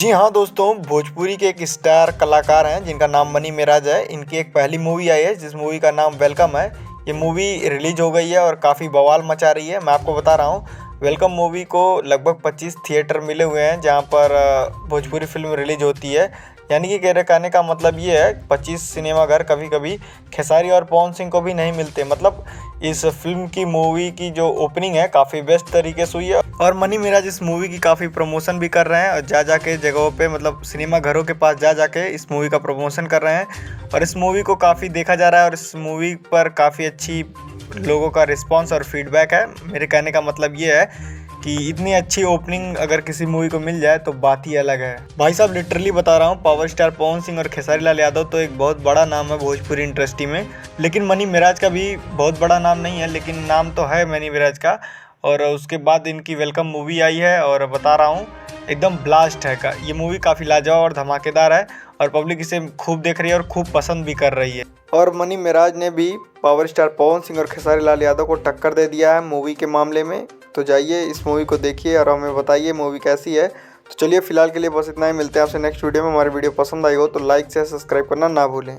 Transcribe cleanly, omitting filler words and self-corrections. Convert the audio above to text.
जी हाँ दोस्तों, भोजपुरी के एक स्टार कलाकार हैं जिनका नाम मनी मेराज है। इनकी एक पहली मूवी आई है जिस मूवी का नाम वेलकम है। ये मूवी रिलीज हो गई है और काफ़ी बवाल मचा रही है। मैं आपको बता रहा हूँ, वेलकम मूवी को लगभग 25 थिएटर मिले हुए हैं जहाँ पर भोजपुरी फिल्म रिलीज होती है। यानी कि कहने का मतलब ये है 25 सिनेमाघर कभी कभी खेसारी और पवन सिंह को भी नहीं मिलते। मतलब इस फिल्म की मूवी की जो ओपनिंग है काफ़ी बेस्ट तरीके से हुई है और मनी मिराज इस मूवी की काफ़ी प्रमोशन भी कर रहे हैं और जा के जगहों पे, मतलब सिनेमा घरों के पास जा के इस मूवी का प्रमोशन कर रहे हैं और इस मूवी को काफ़ी देखा जा रहा है और इस मूवी पर काफ़ी अच्छी लोगों का रिस्पांस और फीडबैक है। मेरे कहने का मतलब ये है कि इतनी अच्छी ओपनिंग अगर किसी मूवी को मिल जाए तो बात ही अलग है। भाई साहब लिटरली बता रहा हूँ, पावर स्टार पवन सिंह और खेसारी लाल यादव तो एक बहुत बड़ा नाम है भोजपुरी इंडस्ट्री में, लेकिन मनी मिराज का भी बहुत बड़ा नाम नहीं है, लेकिन नाम तो है मनी मिराज का। और उसके बाद इनकी वेलकम मूवी आई है और बता रहा हूँ एकदम ब्लास्ट है का। ये मूवी काफ़ी लाजवाब और धमाकेदार है और पब्लिक इसे खूब देख रही है और खूब पसंद भी कर रही है। और मनी मिराज ने भी पावर स्टार पवन सिंह और खेसारी लाल यादव को टक्कर दे दिया है मूवी के मामले में। तो जाइए इस मूवी को देखिए और हमें बताइए मूवी कैसी है। तो चलिए फिलहाल के लिए बस इतना ही, मिलते हैं आपसे नेक्स्ट वीडियो में। हमारी वीडियो पसंद आई हो तो लाइक से सब्सक्राइब करना ना भूलें।